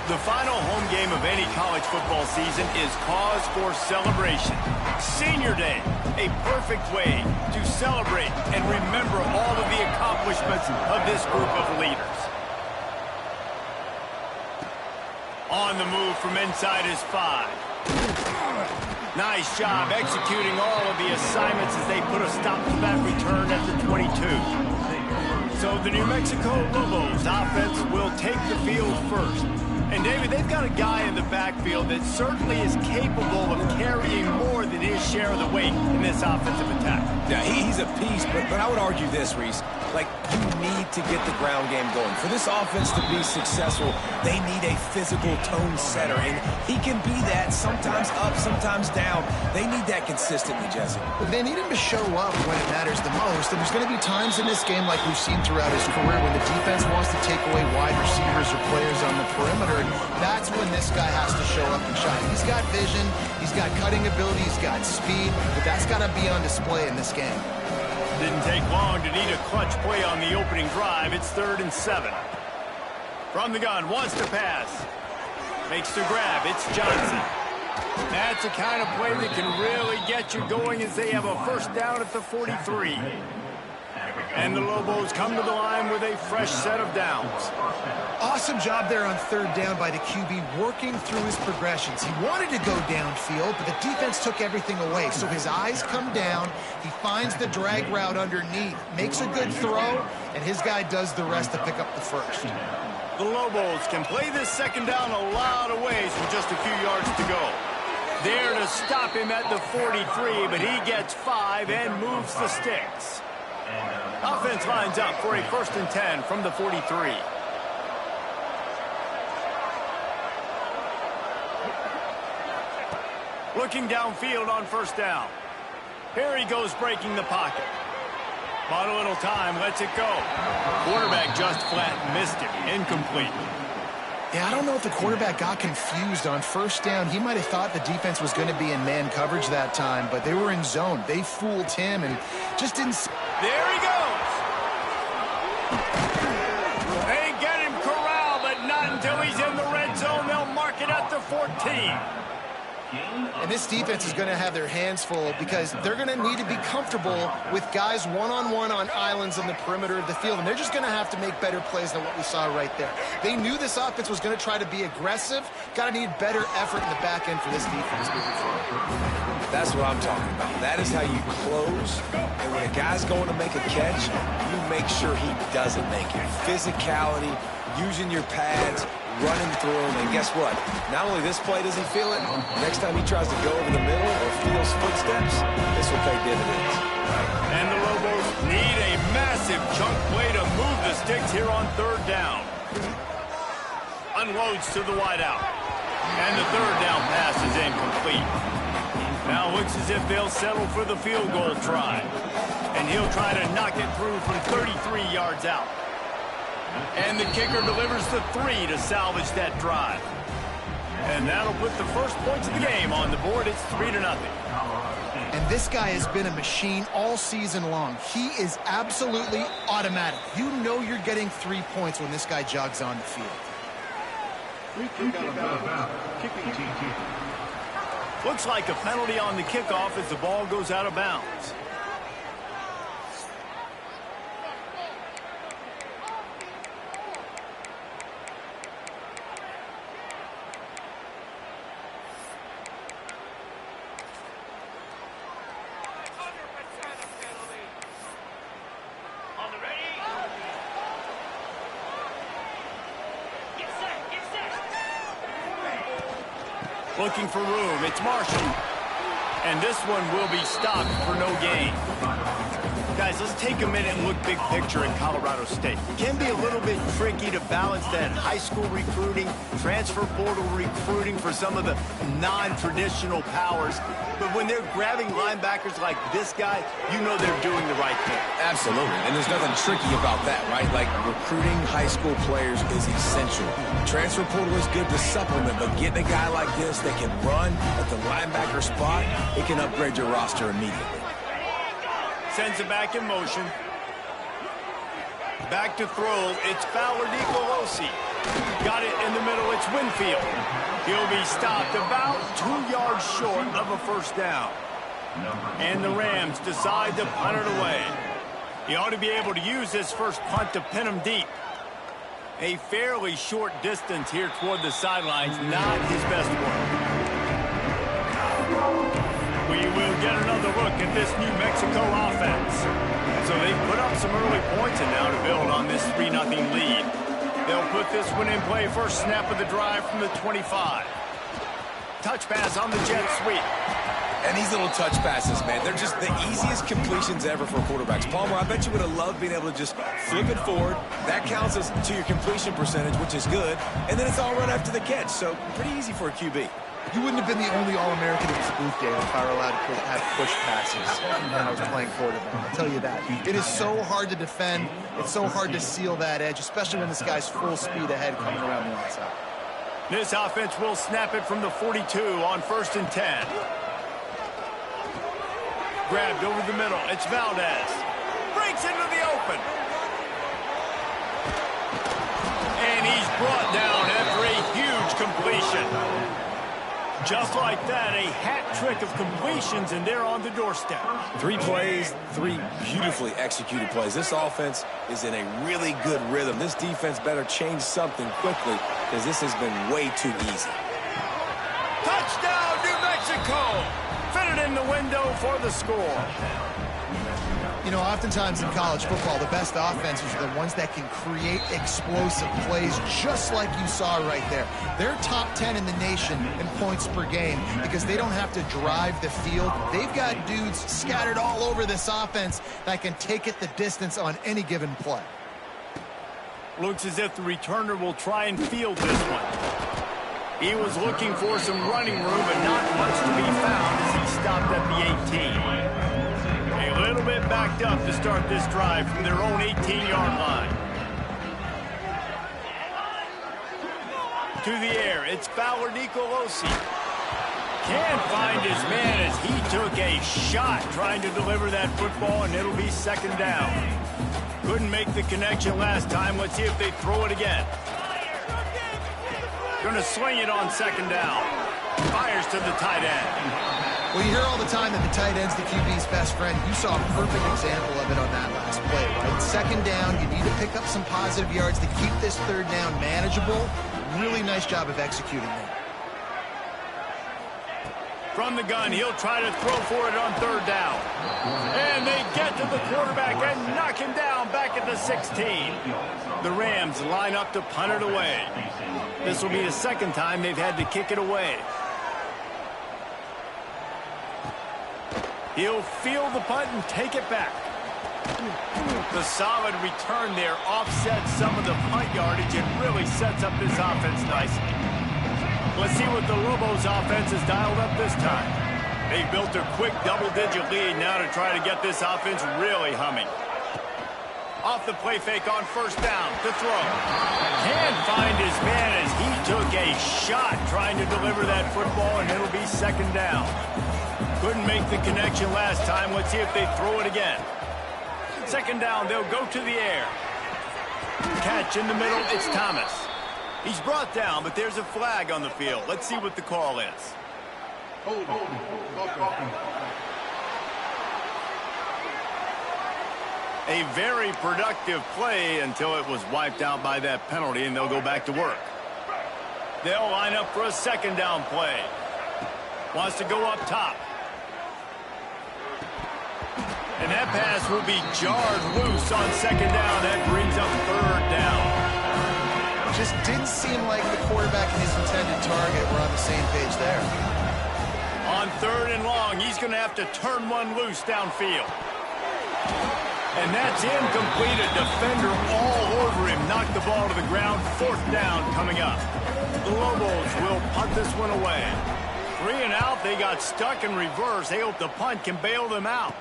The final home game of any college football season is cause for celebration. Senior Day, a perfect way to celebrate and remember all of the accomplishments of this group of leaders. On the move from inside is 5. Nice job executing all of the assignments as they put a stop to that return at the 22. So the New Mexico Lobos offense will take the field first. And, David, they've got a guy in the backfield that certainly is capable of carrying more than his share of the weight in this offensive attack. Yeah, he's a piece, but I would argue this, Reese. Like, you need to get the ground game going. For this offense to be successful, they need a physical tone setter, and he can be that, sometimes up, sometimes down. They need that consistently, Jesse. They need him to show up when it matters the most, and there's going to be times in this game like we've seen throughout his career when the defense wants to take away wide receivers or players on the perimeter, and that's when this guy has to show up and shine. He's got vision, he's got cutting ability, he's got speed, but that's got to be on display in this game. Didn't take long to need a clutch play on the opening drive. It's 3rd and 7. From the gun, wants to pass. Makes the grab. It's Johnson. That's the kind of play that can really get you going as they have a first down at the 43. And the Lobos come to the line with a fresh set of downs. Awesome job there on 3rd down by the QB, working through his progressions. He wanted to go downfield, but the defense took everything away. So his eyes come down, he finds the drag route underneath, makes a good throw, and his guy does the rest to pick up the first. The Lobos can play this second down a lot of ways with just a few yards to go. There to stop him at the 43, but he gets 5 and moves the sticks. Offense lines up for a 1st and 10 from the 43. Looking downfield on 1st down. Here he goes breaking the pocket. Bought a little time, lets it go. Quarterback just flat missed it. Incomplete. Yeah, I don't know if the quarterback got confused on 1st down. He might have thought the defense was going to be in man coverage that time, but they were in zone. They fooled him and just didn't... There he goes. They get him corralled, but not until he's in the red zone. They'll mark it at the 14. And this defense is going to have their hands full because they're going to need to be comfortable with guys one-on-one on islands on the perimeter of the field. And they're just going to have to make better plays than what we saw right there. They knew this offense was going to try to be aggressive. Got to need better effort in the back end for this defense moving forward. That's what I'm talking about. That is how you close. And when a guy's going to make a catch, you make sure he doesn't make it. Physicality, using your pads, running through him, and guess what? Not only this play does he feel it, next time he tries to go over the middle or feels footsteps, this will pay dividends. And the Lobos need a massive chunk play to move the sticks here on 3rd down. Unloads to the wideout. And the 3rd down pass is incomplete. Now looks as if they'll settle for the field goal try. And he'll try to knock it through from 33 yards out. And the kicker delivers the 3 to salvage that drive. And that'll put the first points of the game on the board. It's 3-0. And this guy has been a machine all season long. He is absolutely automatic. You know you're getting 3 points when this guy jogs on the field. Looks like a penalty on the kickoff as the ball goes out of bounds. Looking for room, it's Marshall. And this one will be stopped for no gain. Guys, let's take a minute and look big picture in Colorado State. It can be a little bit tricky to balance that high school recruiting, transfer portal recruiting for some of the non-traditional powers. But when they're grabbing linebackers like this guy, you know they're doing the right thing. Absolutely, and there's nothing tricky about that, right? Like, recruiting high school players is essential. Transfer portal is good to supplement, but getting a guy like this that can run at the linebacker spot, it can upgrade your roster immediately. Sends it back in motion. Back to throw. It's Fowler Nicolosi. Got it in the middle. It's Winfield. He'll be stopped about 2 yards short of a first down. And the Rams decide to punt it away. He ought to be able to use this first punt to pin him deep. A fairly short distance here toward the sidelines. Not his best work. We will get another look at this New Mexico offense. So they've put up some early points and now to build on this 3-0 lead. They'll put this one in play. First snap of the drive from the 25. Touch pass on the jet sweep. And these little touch passes, man, they're just the easiest completions ever for quarterbacks. Palmer, I bet you would have loved being able to just flip it forward. That counts as to your completion percentage, which is good. And then it's all run after the catch. So pretty easy for a QB. You wouldn't have been the only All-American in this booth game if I were allowed to have push passes when I was playing quarterback. I'll tell you that. It is so hard to defend. It's so hard to seal that edge, especially when this guy's full speed ahead coming around the outside. This offense will snap it from the 42 on 1st and 10. Grabbed over the middle. It's Valdez. Breaks into the open. And he's brought down after a huge completion. Just like that, a hat trick of completions, and they're on the doorstep. 3 plays, 3 beautifully executed plays. This offense is in a really good rhythm. This defense better change something quickly because this has been way too easy. Touchdown, New Mexico! Fitted in the window for the score. You know, oftentimes in college football, the best offenses are the ones that can create explosive plays just like you saw right there. They're top 10 in the nation in points per game because they don't have to drive the field. They've got dudes scattered all over this offense that can take it the distance on any given play. Looks as if the returner will try and field this one. He was looking for some running room, but not much to be found as he stopped at the 18. A little bit backed up to start this drive from their own 18-yard line. To the air, it's Fowler Nicolosi. Can't find his man as he took a shot trying to deliver that football, and it'll be 2nd down. Couldn't make the connection last time. Let's see if they throw it again. Going to sling it on 2nd down. Fires to the tight end. Well, you hear all the time that the tight end's the QB's best friend. You saw a perfect example of it on that last play, right? 2nd down, you need to pick up some positive yards to keep this 3rd down manageable. Really nice job of executing that. From the gun, he'll try to throw for it on 3rd down. And they get to the quarterback and knock him down back at the 16. The Rams line up to punt it away. This will be the 2nd time they've had to kick it away. He'll field the punt and take it back. The solid return there offsets some of the punt yardage and really sets up this offense nicely. Let's see what the Lobos offense has dialed up this time. They've built a quick double-digit lead now to try to get this offense really humming. Off the play fake on 1st down to throw. Can't find his man as he took a shot trying to deliver that football, and it'll be 2nd down. Couldn't make the connection last time. Let's see if they throw it again. 2nd down, they'll go to the air. Catch in the middle, it's Thomas. He's brought down, but there's a flag on the field. Let's see what the call is. A very productive play until it was wiped out by that penalty, and they'll go back to work. They'll line up for a 2nd down play. Wants to go up top. And that pass will be jarred loose on 2nd down. That brings up 3rd down. Just didn't seem like the quarterback and his intended target were on the same page there. On 3rd and long, he's going to have to turn one loose downfield. And that's incomplete. A defender all over him. Knocked the ball to the ground. 4th down coming up. The Lobos will punt this one away. 3 and out. They got stuck in reverse. They hope the punt can bail them out.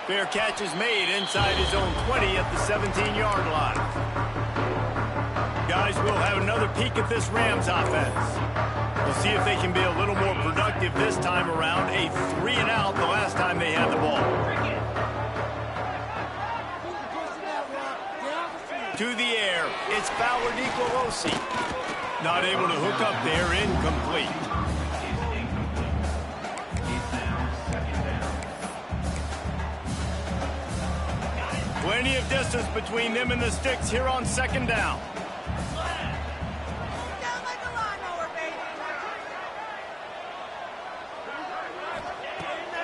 Fair catch is made inside his own 20 at the 17-yard line. Guys, we'll have another peek at this Rams offense. We'll see if they can be a little more productive this time around. A 3 and out the last time they had the ball. To the air, it's Fowler Nicolosi. Not able to hook up there, incomplete. Plenty of distance between them and the sticks here on 2nd down.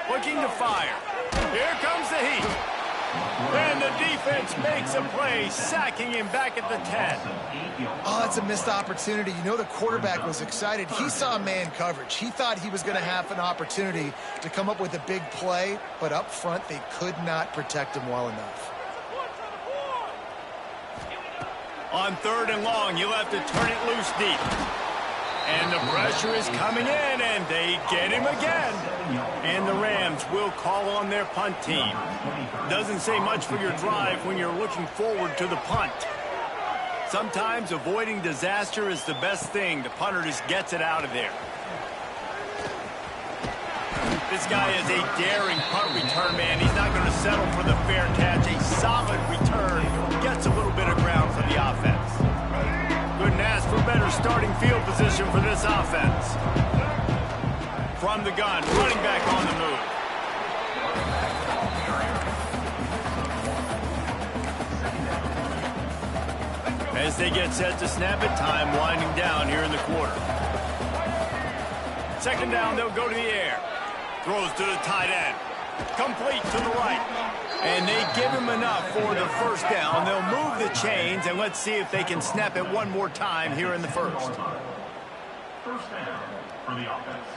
Looking to fire. Here comes the heat. And the defense makes a play, sacking him back at the 10. Oh, it's a missed opportunity. You know the quarterback was excited. He saw man coverage. He thought he was going to have an opportunity to come up with a big play, but up front they could not protect him well enough. On 3rd and long, you'll have to turn it loose deep. And the pressure is coming in, and they get him again. And the Rams will call on their punt team. Doesn't say much for your drive when you're looking forward to the punt. Sometimes avoiding disaster is the best thing. The punter just gets it out of there. This guy is a daring punt return man. He's not going to settle for the fair catch. A solid return. Gets a little bit of ground for the offense. Couldn't ask for better starting field position for this offense. From the gun, running back on the move. As they get set to snap it, time winding down here in the quarter. 2nd down, they'll go to the air. Throws to the tight end. Complete to the right. And they give him enough for the 1st down. They'll move the chains, and let's see if they can snap it one more time here in the 1st. 1st down for the offense.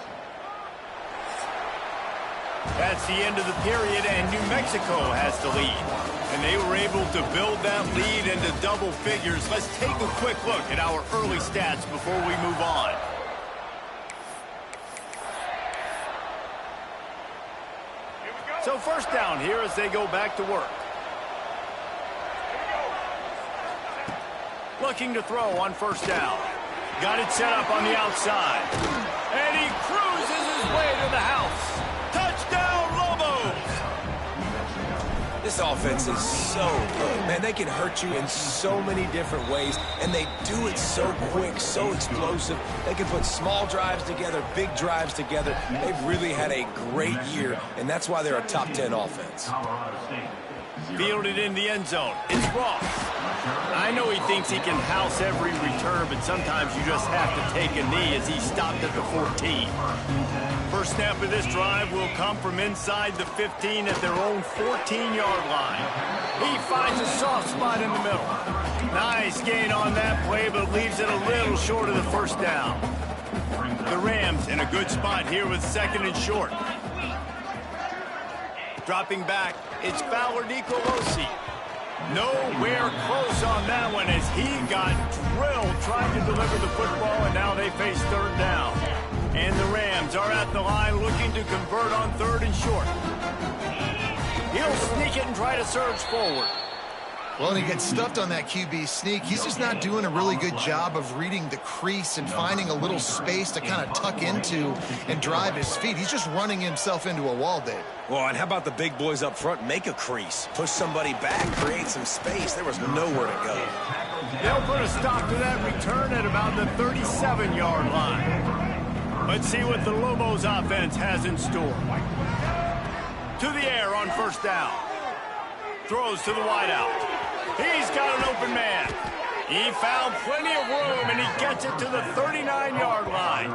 That's the end of the period, and New Mexico has the lead. And they were able to build that lead into double figures. Let's take a quick look at our early stats before we move on. So 1st down here as they go back to work. Looking to throw on 1st down. Got it set up on the outside. And he cruises his way to the house. Touchdown, Lobos! This offense is so good. Man, they can hurt you in so many different ways, and they do it so quick, so explosive. They can put small drives together, big drives together. They've really had a great year, and that's why they're a top 10 offense. Fielded in the end zone. It's Ross. I know he thinks he can house every return, but sometimes you just have to take a knee as he stopped at the 14. First snap of this drive will come from inside the 15 at their own 14-yard line. He finds a soft spot in the middle. Nice gain on that play, but leaves it a little short of the 1st down. The Rams in a good spot here with 2nd and short. Dropping back, it's Fowler Nicolosi. Nowhere close on that one as he got drilled trying to deliver the football, and now they face 3rd down. And the Rams are at the line looking to convert on 3rd and short. He'll sneak it and try to surge forward. Well, and he gets stuffed on that QB sneak. He's just not doing a really good job of reading the crease and finding a little space to kind of tuck into and drive his feet. He's just running himself into a wall, Dave. Well, and how about the big boys up front? Make a crease. Push somebody back. Create some space. There was nowhere to go. They'll put a stop to that return at about the 37-yard line. Let's see what the Lobos offense has in store. To the air on 1st down. Throws to the wideout. He's got an open man. He found plenty of room, and he gets it to the 39-yard line.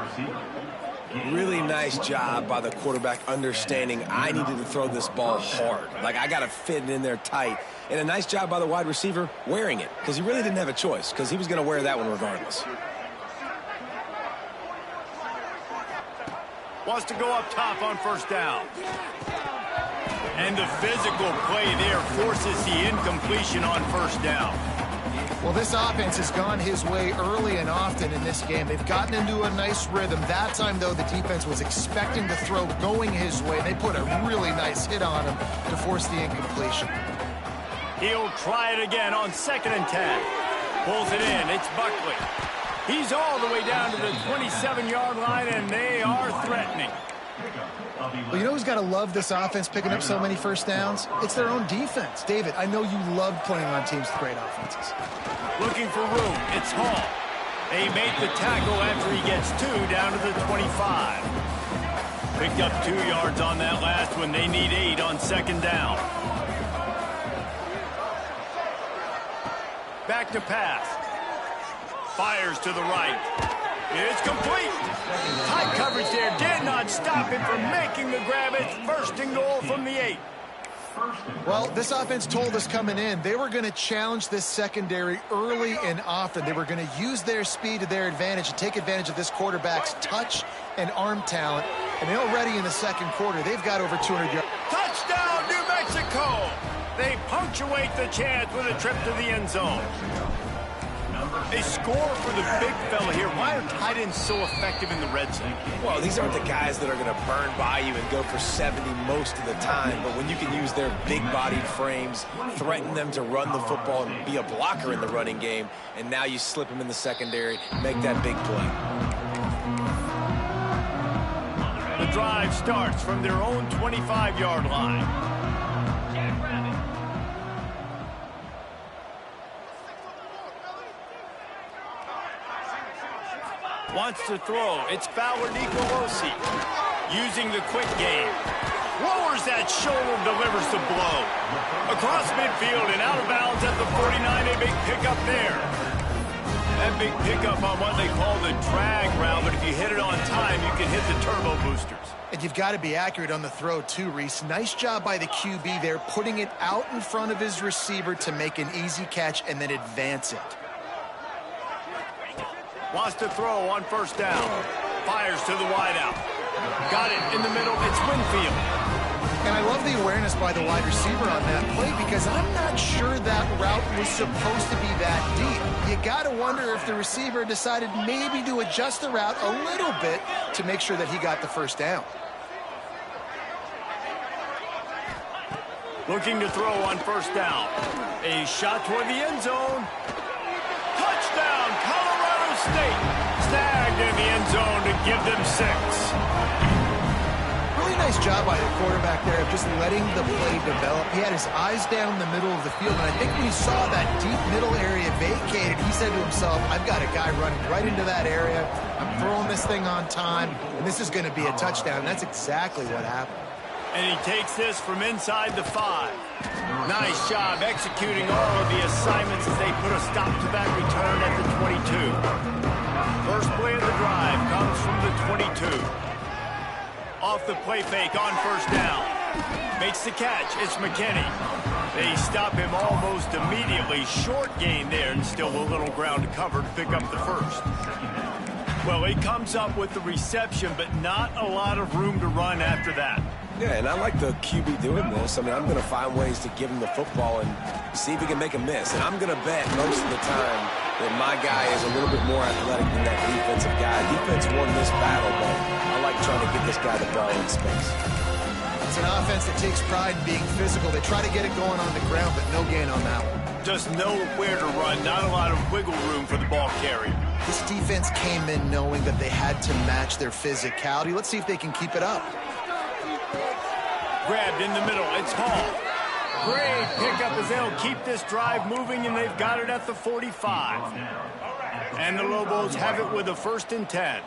Really nice job by the quarterback understanding I needed to throw this ball hard. Like, I got to fit it in there tight. And a nice job by the wide receiver wearing it, because he really didn't have a choice, because he was going to wear that one regardless. Wants to go up top on 1st down. And the physical play there forces the incompletion on first down. Well, this offense has gone his way early and often in this game. They've gotten into a nice rhythm. That time, though, the defense was expecting the throw going his way. They put a really nice hit on him to force the incompletion. He'll try it again on 2nd and 10. Pulls it in. It's Buckley. He's all the way down to the 27-yard line, and they are threatening. Well, you know who's got to love this offense picking up so many first downs? It's their own defense. David, I know you love playing on teams with great offenses. Looking for room. It's Hall. They make the tackle after he gets 2 down to the 25. Picked up 2 yards on that last one. They need 8 on 2nd down. Back to pass. Fires to the right. It's complete. Tight coverage there. Did not stop him from making the grab. It's 1st and goal from the 8. Well, this offense told us coming in they were going to challenge this secondary early and often. They were going to use their speed to their advantage and take advantage of this quarterback's touch and arm talent. And already in the 2nd quarter, they've got over 200 yards. Touchdown, New Mexico! They punctuate the chance with a trip to the end zone. They score for the big fella here. Why are tight ends so effective in the red zone? Well, these aren't the guys that are going to burn by you and go for 70 most of the time, but when you can use their big-bodied frames, threaten them to run the football and be a blocker in the running game, and now you slip them in the secondary, make that big play. The drive starts from their own 25-yard line. Wants to throw. It's Fowler Nicolosi. Using the quick game. Lowers that shoulder, delivers the blow. Across midfield and out of bounds at the 49. A big pickup there. That big pickup on what they call the drag route, but if you hit it on time, you can hit the turbo boosters. And you've got to be accurate on the throw, too, Reese. Nice job by the QB there, putting it out in front of his receiver to make an easy catch and then advance it. Wants to throw on 1st down. Fires to the wideout. Got it in the middle. It's Winfield. And I love the awareness by the wide receiver on that play because I'm not sure that route was supposed to be that deep. You got to wonder if the receiver decided maybe to adjust the route a little bit to make sure that he got the 1st down. Looking to throw on 1st down. A shot toward the end zone. Touchdown, Colorado State. Snagged in the end zone to give them 6. Really nice job by the quarterback there of just letting the play develop. He had his eyes down the middle of the field, and I think when he saw that deep middle area vacated, he said to himself, I've got a guy running right into that area. I'm throwing this thing on time, and this is going to be a touchdown. And that's exactly what happened. And he takes this from inside the 5. Nice job executing all of the assignments as they put a stop to that return at the 22. First play of the drive comes from the 22. Off the play fake on 1st down. Makes the catch. It's McKinney. They stop him almost immediately. Short gain there and still a little ground to cover to pick up the 1st. Well, he comes up with the reception, but not a lot of room to run after that. Yeah, and I like the QB doing this. I mean, I'm going to find ways to give him the football and see if he can make a miss. And I'm going to bet most of the time that my guy is a little bit more athletic than that defensive guy. Defense won this battle, but I like trying to get this guy the ball in space. It's an offense that takes pride in being physical. They try to get it going on the ground, but no gain on that one. Just know where to run. Not a lot of wiggle room for the ball carrier. This defense came in knowing that they had to match their physicality. Let's see if they can keep it up. Grabbed in the middle. It's Hall. Great pickup as they'll keep this drive moving, and they've got it at the 45. And the Lobos have it with a 1st and 10.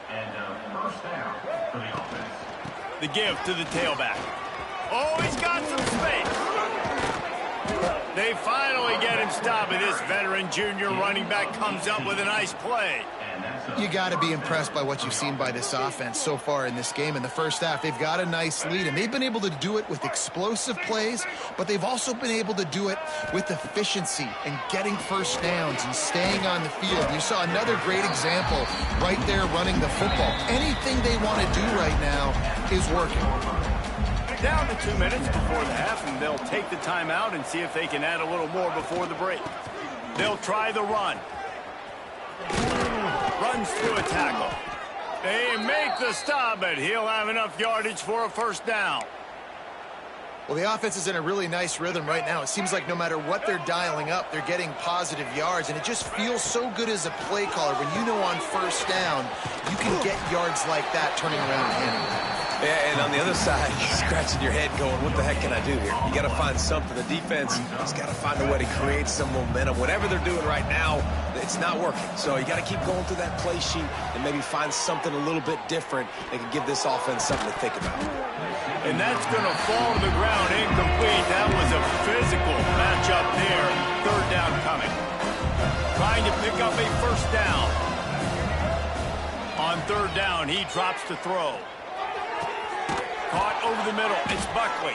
The give to the tailback. Oh, he's got some space. They finally get him stopped, and this veteran junior running back comes up with a nice play. You got to be impressed by what you've seen by this offense so far in this game. In the 1st half, they've got a nice lead, and they've been able to do it with explosive plays, but they've also been able to do it with efficiency and getting 1st downs and staying on the field. You saw another great example right there running the football. Anything they want to do right now is working. Down to 2 minutes before the half, and they'll take the timeout and see if they can add a little more before the break. They'll try the run. Runs through a tackle. They make the stop, but he'll have enough yardage for a first down. Well, the offense is in a really nice rhythm right now. It seems like no matter what they're dialing up, they're getting positive yards, and it just feels so good as a play caller when you know on first down you can get yards like that turning around and handing it. Yeah, and on the other side, you're scratching your head going, what the heck can I do here? You got to find something. The defense has got to find a way to create some momentum. Whatever they're doing right now, it's not working. So you got to keep going through that play sheet and maybe find something a little bit different that can give this offense something to think about. And that's going to fall to the ground incomplete. That was a physical matchup there. Third down coming. Trying to pick up a first down. On third down, he drops to throw. Caught over the middle. It's Buckley.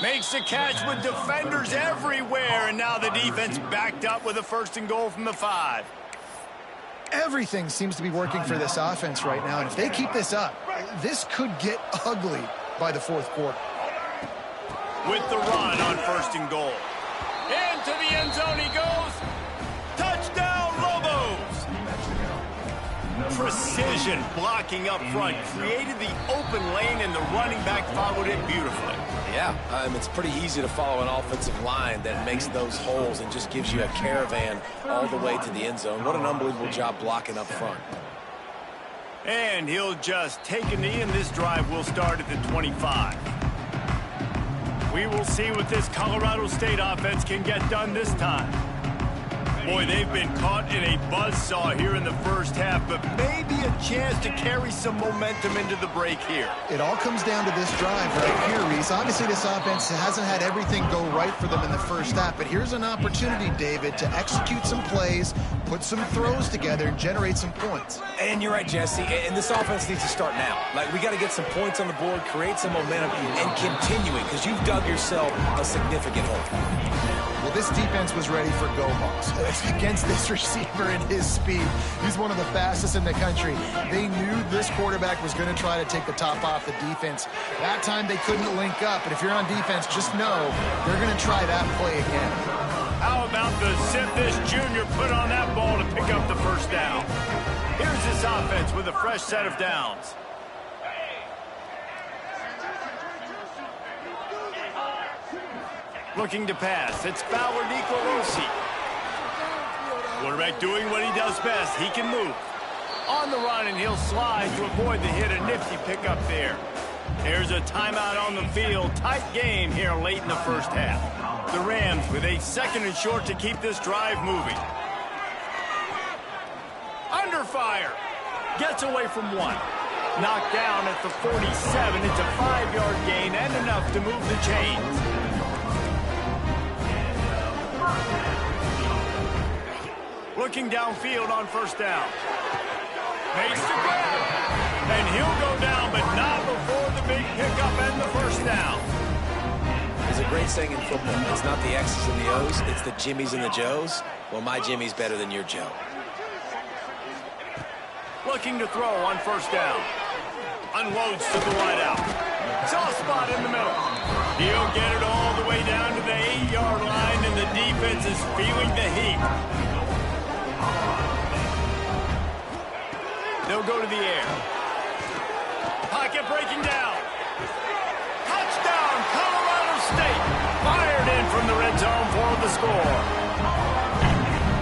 Makes the catch with defenders everywhere. And now the defense backed up with a first and goal from the 5. Everything seems to be working for this offense right now. And if they keep this up, this could get ugly by the fourth quarter. With the run on first and goal. Into the end zone he goes. Touchdown, Lobos! Precision blocking up front created the open lane, and the running back followed it beautifully. Yeah, it's pretty easy to follow an offensive line that makes those holes and just gives you a caravan all the way to the end zone. What an unbelievable job blocking up front. And he'll just take a knee, and this drive will start at the 25. We will see what this Colorado State offense can get done this time. Boy, they've been caught in a buzzsaw here in the first half, but maybe a chance to carry some momentum into the break here. It all comes down to this drive right here, Reese. Obviously, this offense hasn't had everything go right for them in the first half, but here's an opportunity, David, to execute some plays, put some throws together, and generate some points. And you're right, Jesse, and this offense needs to start now. Like, we got to get some points on the board, create some momentum, and continue it, because you've dug yourself a significant hole. Well, this defense was ready for go balls against this receiver and his speed. He's one of the fastest in the country. They knew this quarterback was going to try to take the top off the defense. That time they couldn't link up, but if you're on defense, just know they're going to try that play again. How about the zip this junior put on that ball to pick up the first down? Here's this offense with a fresh set of downs. Looking to pass. It's Fowler Nicolosi. Quarterback doing what he does best. He can move. On the run, and he'll slide to avoid the hit. A nifty pickup there. There's a timeout on the field. Tight game here late in the first half. The Rams with a second and short to keep this drive moving. Under fire. Gets away from one. Knocked down at the 47. It's a 5-yard gain and enough to move the chains. Looking downfield on first down. Makes the grab. And he'll go down, but not before the big pickup and the first down. There's a great saying in football. It's not the X's and the O's, it's the Jimmies and the Joes. Well, my Jimmy's better than your Joe. Looking to throw on first down. Unloads to the wideout. Soft spot in the middle. He'll get it all the way down to the 8-yard line, and the defense is feeling the heat. They'll go to the air. Pocket breaking down. Touchdown, Colorado State. Fired in from the red zone for the score.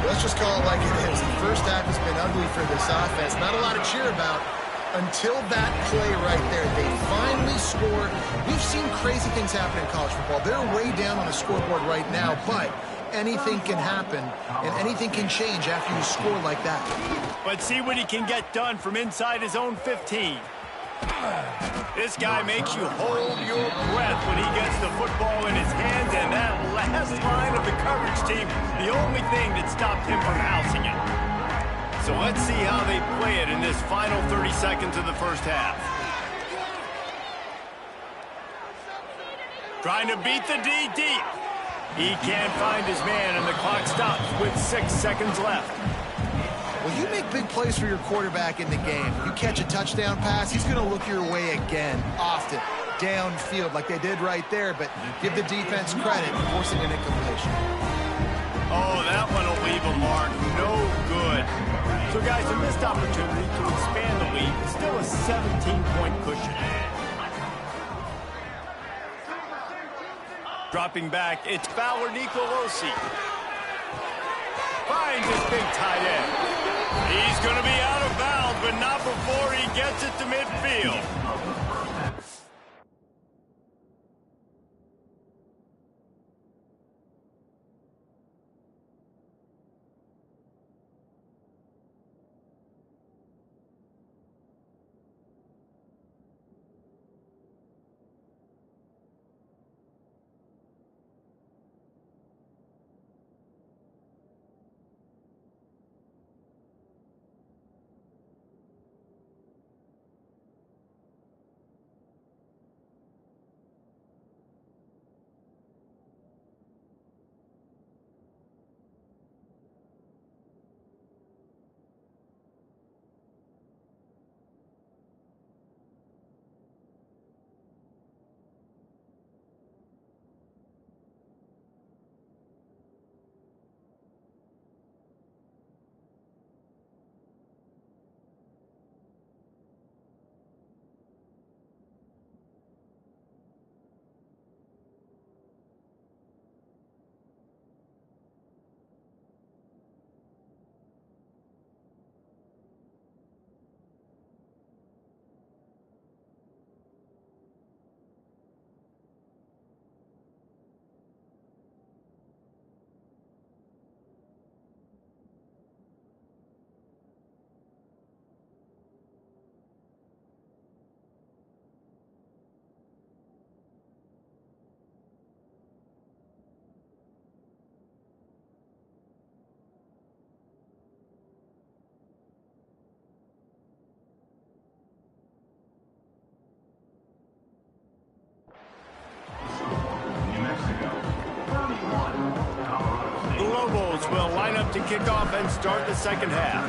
Let's just call it like it is. The first half has been ugly for this offense. Not a lot to cheer about until that play right there. They finally score. We've seen crazy things happen in college football. They're way down on the scoreboard right now, but anything can happen, and anything can change after you score like that. But see what he can get done from inside his own 15. This guy makes you hold your breath when he gets the football in his hands, and that last line of the coverage team, the only thing that stopped him from housing it. So let's see how they play it in this final 30 seconds of the first half. Trying to beat the D deep. He can't find his man, and the clock stops with 6 seconds left. Well, you make big plays for your quarterback in the game. You catch a touchdown pass, he's going to look your way again, often. downfield like they did right there, but give the defense credit for forcing an incompletion. Oh, that one will leave a mark. No good. So, guys, a missed opportunity to expand the lead. Still a 17-point cushion. Dropping back, it's Fowler Nicolosi. Finds his big tight end. He's going to be out of bounds, but not before he gets it to midfield. The Lobos will line up to kick off and start the second half.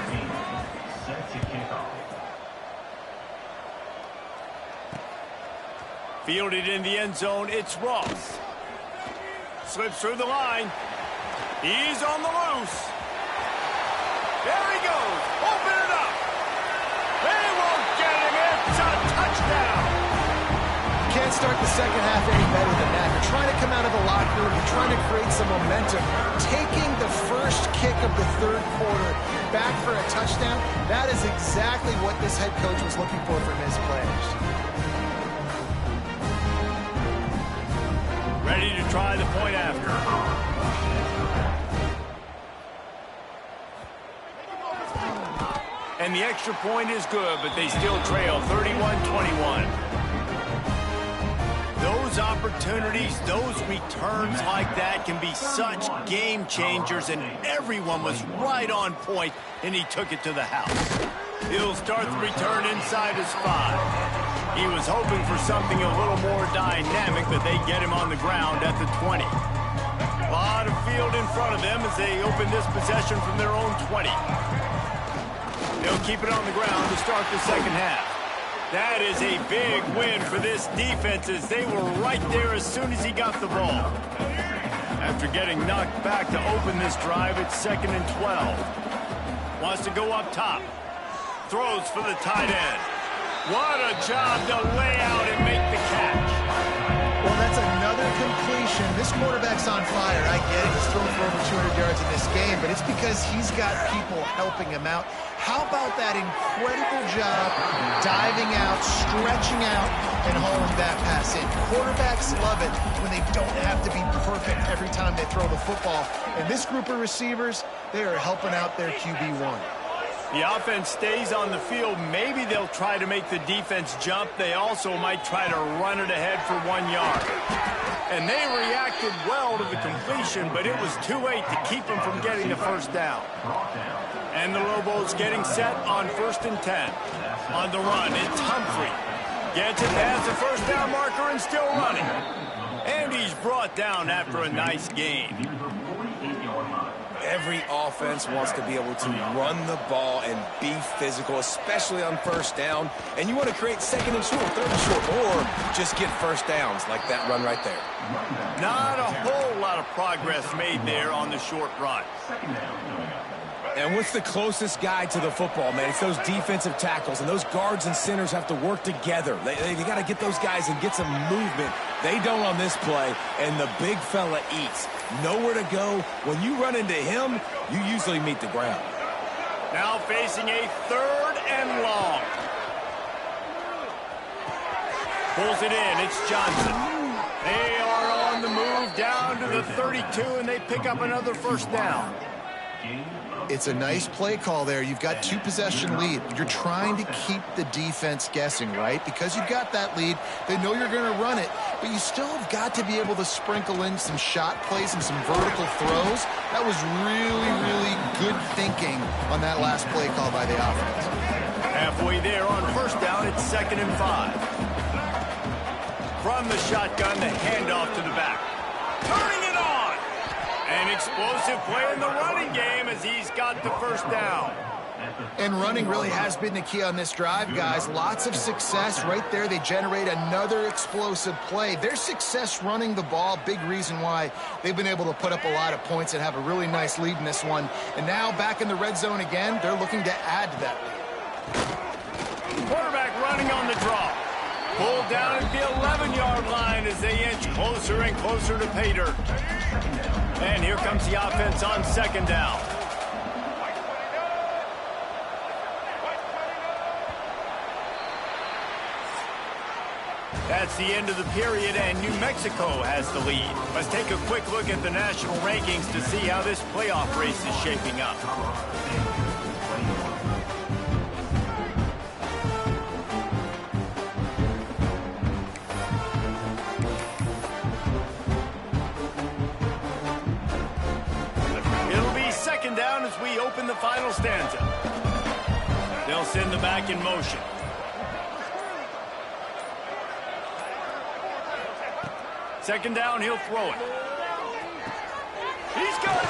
Fielded in the end zone, it's Ross. Slips through the line. He's on the loose. There he goes. Open it up. They won't get him. It's a touchdown. Can't start the second half any better than that. You're trying to come out of the locker room. You're trying to create some momentum. Taking the first kick of the third quarter back for a touchdown, that is exactly what this head coach was looking for from his players. Ready to try the point after. And the extra point is good, but they still trail 31-21. Those opportunities, those returns like that can be such game changers, and everyone was right on point, and he took it to the house. He'll start the return inside his 5. He was hoping for something a little more dynamic, but they get him on the ground at the 20. A lot of field in front of them as they open this possession from their own 20. They'll keep it on the ground to start the second half. That is a big win for this defense as they were right there as soon as he got the ball. After getting knocked back to open this drive, it's 2nd and 12. Wants to go up top. Throws for the tight end. What a job to lay out and make the catch. Well, that's another completion. This quarterback's on fire. I get it. He's thrown for over 200 yards in this game, but it's because he's got people helping him out. How about that incredible job diving out, stretching out, and hauling that pass in? Quarterbacks love it when they don't have to be perfect every time they throw the football. And this group of receivers, they are helping out their QB1. The offense stays on the field. Maybe they'll try to make the defense jump. They also might try to run it ahead for 1 yard. And they reacted well to the completion, but it was too late to keep them from getting the first down. And the Lobos getting set on 1st and 10. On the run, it's Humphrey. Gets it past the first down marker and still running. And he's brought down after a nice gain. Every offense wants to be able to run the ball and be physical, especially on first down. And you want to create second and short, third and short, or just get first downs like that run right there. Not a whole lot of progress made there on the short run. And what's the closest guy to the football, man? It's those defensive tackles, and those guards and centers have to work together. They got to get those guys and get some movement. They don't on this play, and the big fella eats. Nowhere to go. When you run into him, you usually meet the ground. Now facing a 3rd and long. Pulls it in. It's Johnson. They are on the move down to the 32, and they pick up another first down. It's a nice play call there. You've got 2-possession lead. You're trying to keep the defense guessing, right? Because you've got that lead, they know you're going to run it, but you still have got to be able to sprinkle in some shot plays and some vertical throws. That was really, really good thinking on that last play call by the offense. Halfway there on first down, it's 2nd and 5. From the shotgun, the handoff to the back. Turning it on! An explosive play in the running game as he's got the first down. And running really has been the key on this drive, guys. Lots of success right there. They generate another explosive play. Their success running the ball, big reason why they've been able to put up a lot of points and have a really nice lead in this one. And now back in the red zone again, they're looking to add to that lead. Quarterback running on the draw. Pulled down at the 11-yard line as they inch closer and closer to pay dirt. And here comes the offense on 2nd down. That's the end of the period, and New Mexico has the lead. Let's take a quick look at the national rankings to see how this playoff race is shaping up. Down as we open the final stanza. They'll send the back in motion. Second down, he'll throw it. He's got it.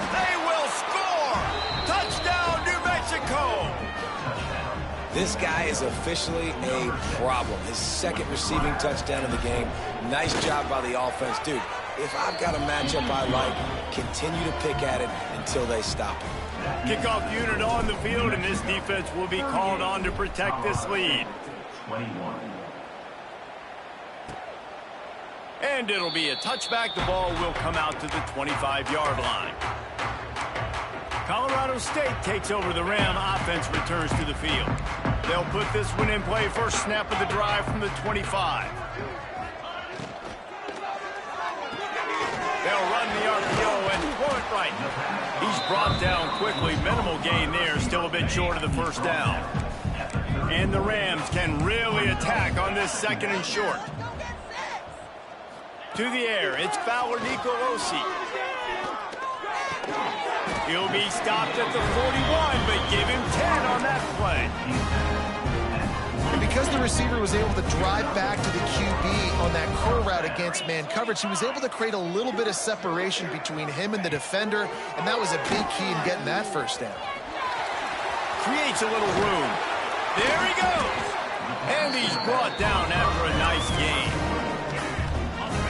They will score. Touchdown, New Mexico. This guy is officially a problem. His 2nd receiving touchdown of the game. Nice job by the offense. Dude, if I've got a matchup I like, continue to pick at it until they stop it. Kickoff unit on the field, and this defense will be called on to protect this lead. 21. And it'll be a touchback. The ball will come out to the 25-yard line. Colorado State takes over the Ram. Offense returns to the field. They'll put this one in play. First snap of the drive from the 25. They'll run the RPO and throw it right. He's brought down quickly. Minimal gain there. Still a bit short of the first down. And the Rams can really attack on this 2nd and short. To the air, it's Fowler Nicolosi. He'll be stopped at the 41, but give him 10 on that play. And because the receiver was able to drive back to the QB on that curl route against man coverage, he was able to create a little bit of separation between him and the defender, and that was a big key in getting that first down. Creates a little room. There he goes. And he's brought down after a nice gain.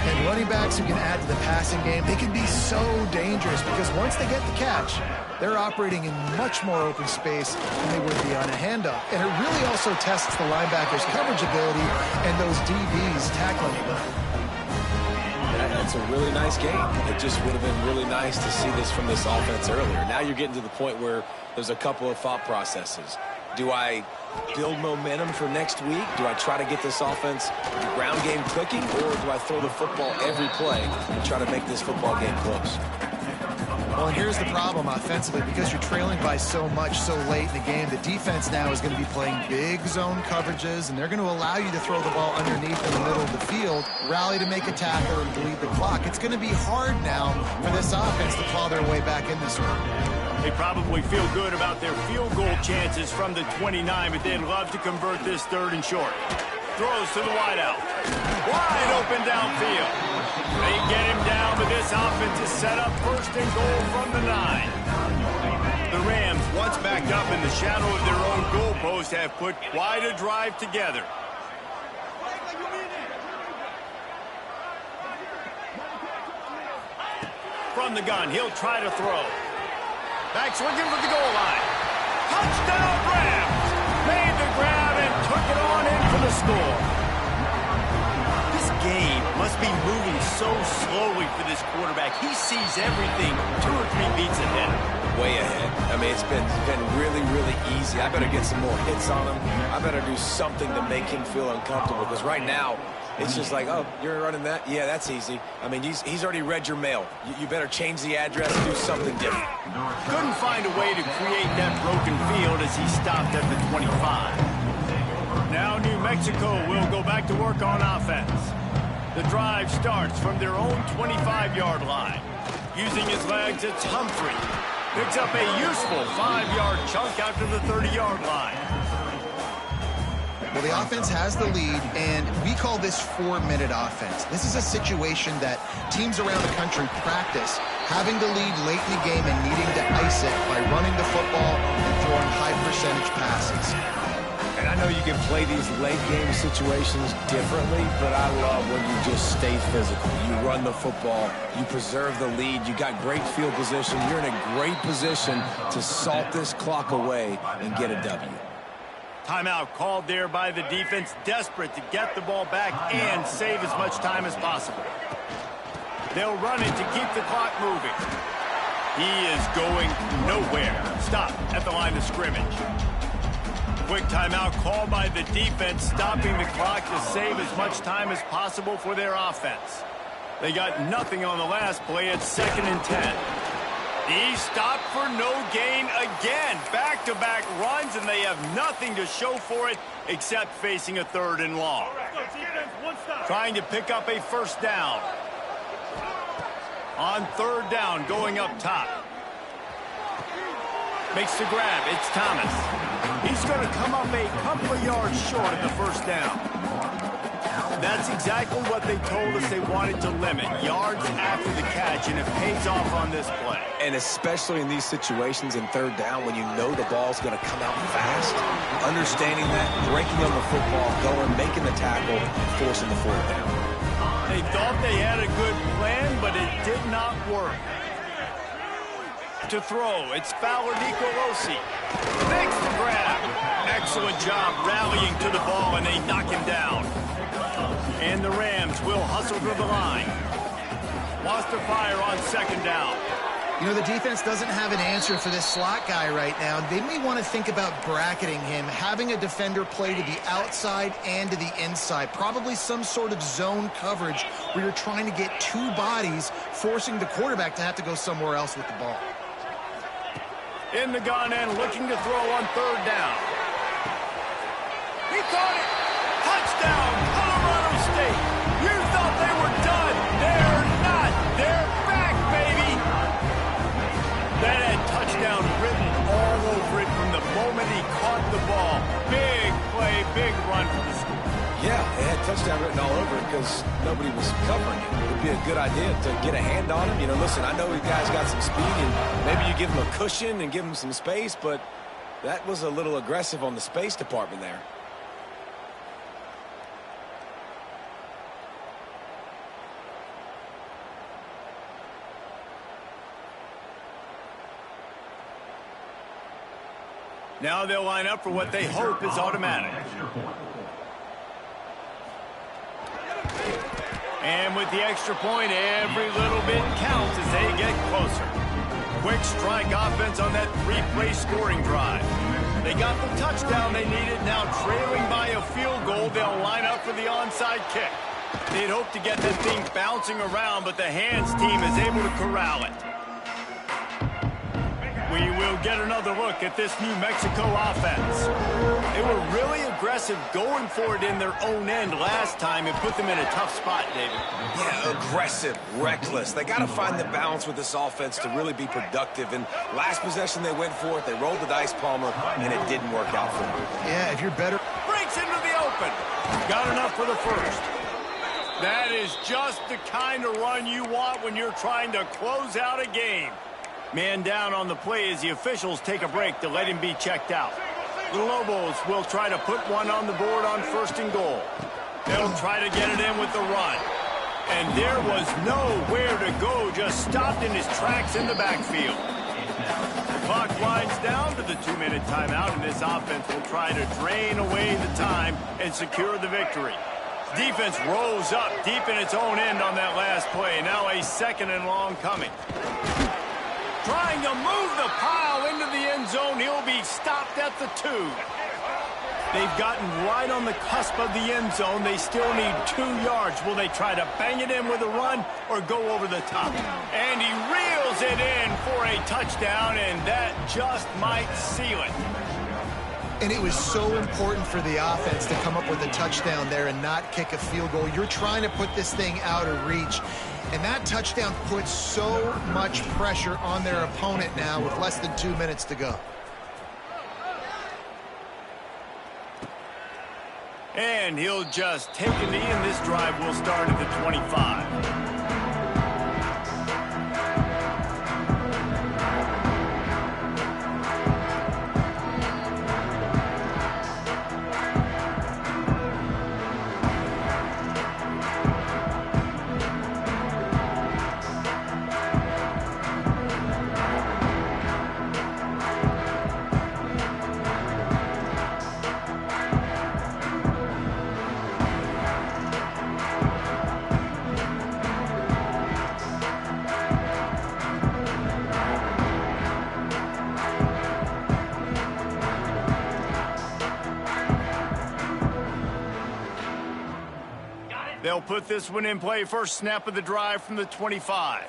And running backs who can add to the passing game, they can be so dangerous because once they get the catch, they're operating in much more open space than they would be on a handoff. And it really also tests the linebacker's coverage ability and those DBs tackling ability. That's a really nice game. It just would have been really nice to see this from this offense earlier. Now you're getting to the point where there's a couple of thought processes. Do I build momentum for next week? Do I try to get this offense, the ground game clicking, or do I throw the football every play and try to make this football game close? Well, and here's the problem offensively. Because you're trailing by so much so late in the game, the defense now is going to be playing big zone coverages, and they're going to allow you to throw the ball underneath in the middle of the field, rally to make a tackle, and bleed the clock. It's going to be hard now for this offense to claw their way back in this one. They probably feel good about their field goal chances from the 29, but they'd love to convert this 3rd and short. throws to the wideout. Wide open downfield. They get him down, but this offense is set up first and goal from the 9. The Rams, once backed up in the shadow of their own goalpost, have put quite a drive together. From the gun, he'll try to throw. Back swinging for the goal line. Touchdown Rams! Made the grab and took it on in for the score. This game must be moving so slowly for this quarterback. He sees everything 2 or 3 beats ahead. Way ahead. I mean, it's been really, really easy. I better get some more hits on him. I better do something to make him feel uncomfortable, because right now, it's just like, oh, you're running that? Yeah, that's easy. I mean, he's already read your mail. You better change the address and do something different. Couldn't find a way to create that broken field as he stopped at the 25. Now New Mexico will go back to work on offense. The drive starts from their own 25-yard line. Using his legs, it's Humphrey. Picks up a useful 5-yard chunk out to the 30-yard line. Well, the offense has the lead, and we call this 4-minute offense. This is a situation that teams around the country practice, having the lead late in the game and needing to ice it by running the football and throwing high-percentage passes. And I know you can play these late-game situations differently, but I love when you just stay physical. You run the football, you preserve the lead, you got great field position, you're in a great position to salt this clock away and get a W. Timeout called there by the defense, desperate to get the ball back and save as much time as possible. They'll run it to keep the clock moving. He is going nowhere. Stop at the line of scrimmage. Quick timeout called by the defense, stopping the clock to save as much time as possible for their offense. They got nothing on the last play. It's 2nd and 10. He stopped for no gain again. Back-to-back runs, and they have nothing to show for it except facing a 3rd and long. Trying to pick up a 1st down. On 3rd down, going up top. Makes the grab. It's Thomas. He's going to come up a couple of yards short of the 1st down. That's exactly what they told us they wanted to limit. Yards after the catch, and it pays off on this play. And especially in these situations in 3rd down when you know the ball's going to come out fast, understanding that, breaking on the football, going, making the tackle, forcing the 4th down. They thought they had a good plan, but it did not work. To throw, it's Fowler Nicolosi. Makes the grab. Excellent job rallying to the ball, and they knock him down. And the Rams will hustle to the line. Wants to fire on 2nd down. You know, the defense doesn't have an answer for this slot guy right now. They may want to think about bracketing him, having a defender play to the outside and to the inside. Probably some sort of zone coverage where you're trying to get 2 bodies, forcing the quarterback to have to go somewhere else with the ball. In the gun and looking to throw on 3rd down. He caught it. Touchdown, Colorado State. You thought they were done. They're not. They're back, baby. That had touchdown written all over it from the moment he caught the ball. Big play, big run for the score. Yeah, it had touchdown written all over it because nobody was covering it. It would be a good idea to get a hand on him. You know, listen, I know you guys got some speed, and maybe you give him a cushion and give him some space, but that was a little aggressive on the space department there. Now they'll line up for what they hope is automatic. And with the extra point, every little bit counts as they get closer. Quick strike offense on that 3-play scoring drive. They got the touchdown they needed. Now trailing by a field goal, they'll line up for the onside kick. They'd hope to get that thing bouncing around, but the hands team is able to corral it. We will get another look at this New Mexico offense. They were really aggressive going for it in their own end last time. It put them in a tough spot, David. Yeah, aggressive, reckless. They got to find the balance with this offense to really be productive. And last possession they went for it, they rolled the dice, Palmer, and it didn't work out for them. Yeah, if you're better. Breaks into the open. Got enough for the first. That is just the kind of run you want when you're trying to close out a game. Man down on the play as the officials take a break to let him be checked out. The Lobos will try to put one on the board on 1st and goal. They'll try to get it in with the run. And there was nowhere to go, just stopped in his tracks in the backfield. The clock winds down to the 2-minute timeout, and this offense will try to drain away the time and secure the victory. Defense rose up deep in its own end on that last play. Now a 2nd and long coming. Trying to move the pile into the end zone. He'll be stopped at the 2. They've gotten right on the cusp of the end zone. They still need 2 yards. Will they try to bang it in with a run or go over the top? And he reels it in for a touchdown, and that just might seal it. And it was so important for the offense to come up with a touchdown there and not kick a field goal. You're trying to put this thing out of reach. And that touchdown puts so much pressure on their opponent now with less than 2 minutes to go. And he'll just take a knee, and this drive will start at the 25. They'll put this one in play. First snap of the drive from the 25.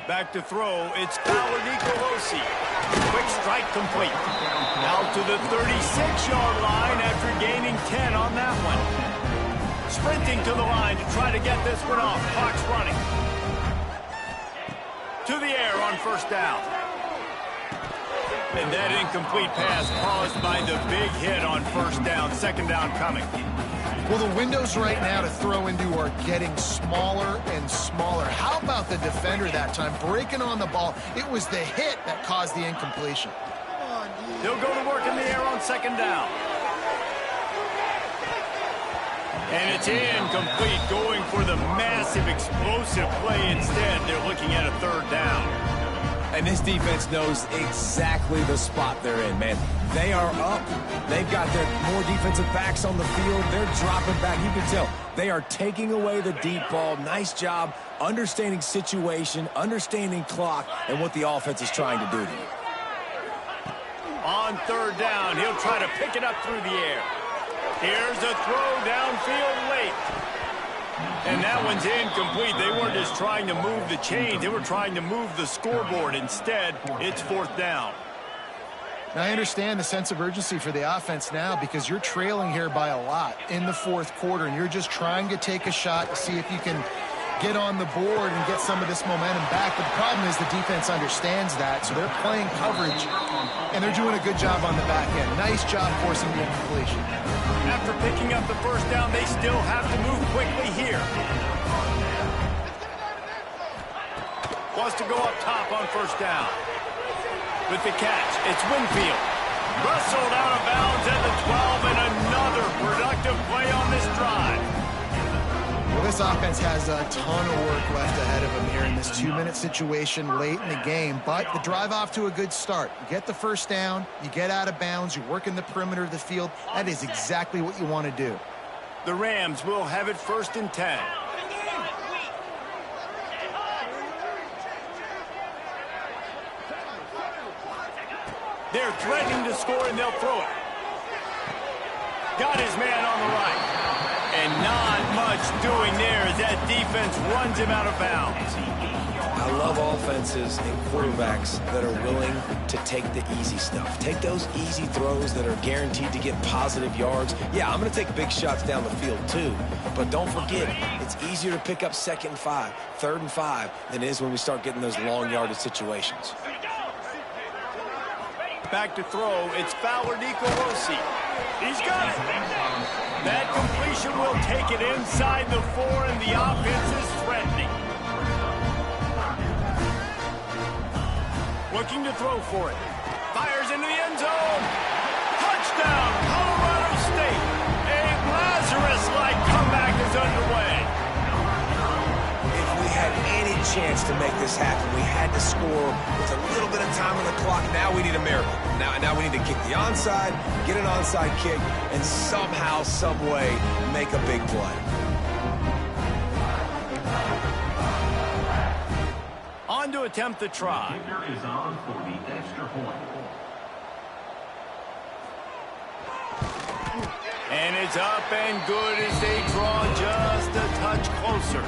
Back to throw. It's Nicolosi. Quick strike complete. Out to the 36-yard line after gaining 10 on that one. Sprinting to the line to try to get this one off. Clock's running. To the air on 1st down. And that incomplete pass caused by the big hit on 1st down. 2nd down coming. Well, the windows right now to throw into are getting smaller and smaller. How about the defender that time breaking on the ball? It was the hit that caused the incompletion. They'll go to work in the air on 2nd down. And it's incomplete, going for the massive explosive play instead. They're looking at a 3rd down. And this defense knows exactly the spot they're in, man. They are up. They've got their more defensive backs on the field. They're dropping back. You can tell they are taking away the deep ball. Nice job understanding situation, understanding clock, and what the offense is trying to do to you. On 3rd down, he'll try to pick it up through the air. Here's a throw downfield late. And that one's incomplete. They weren't just trying to move the chains. They were trying to move the scoreboard. Instead, it's 4th down. Now, I understand the sense of urgency for the offense now because you're trailing here by a lot in the 4th quarter, and you're just trying to take a shot to see if you can get on the board and get some of this momentum back. But the problem is the defense understands that, so they're playing coverage, and they're doing a good job on the back end. Nice job forcing the incompletion. After picking up the 1st down, they still have to move quickly here. Wants to go up top on 1st down. With the catch, it's Winfield. Wrestled out of bounds at the 12, and another productive play on this drive. Well, this offense has a ton of work left ahead of them here in this 2-minute situation late in the game, but the drive off to a good start. You get the 1st down, you get out of bounds, you work in the perimeter of the field. That is exactly what you want to do. The Rams will have it 1st and 10. They're threatening to score, and they'll throw it. Got his man on the right. And not much doing there as that defense runs him out of bounds. I love offenses and quarterbacks that are willing to take the easy stuff. Take those easy throws that are guaranteed to get positive yards. Yeah, I'm going to take big shots down the field too, but don't forget, it's easier to pick up 2nd and 5, 3rd and 5 than it is when we start getting those long yardage situations. Back to throw, it's Fowler Nico Rossi. He's got it. That completion will take it inside the 4, and the offense is threatening. Looking to throw for it. Fires into the end zone. Touchdown, Colorado State. A Lazarus-like comeback is underway. If we had any chance to make this happen, we had to score with a little bit of time on the clock. Now we need a miracle. Now we need to kick the onside, get an onside kick, and somehow, some way, make a big play. On to attempt the try. Kicker is on for the extra point. And it's up and good as they draw just a touch closer.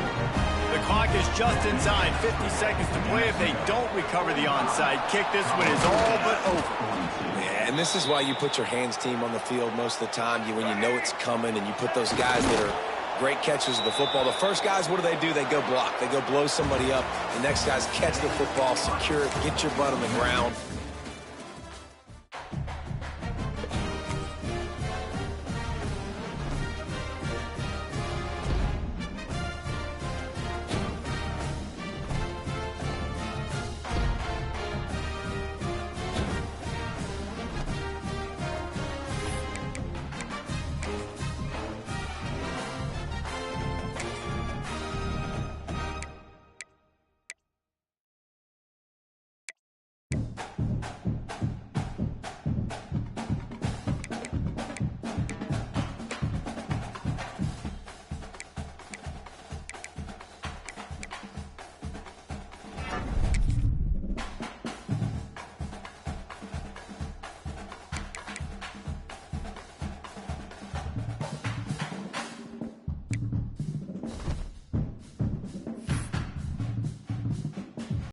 The clock is just inside. 50 seconds to play. If they don't recover the onside kick, this one is all but over. Yeah, and this is why you put your hands team on the field most of the time. When you know it's coming, and you put those guys that are great catchers of the football. The first guys, what do? They go block. They go blow somebody up. The next guys catch the football, secure it, get your butt on the ground.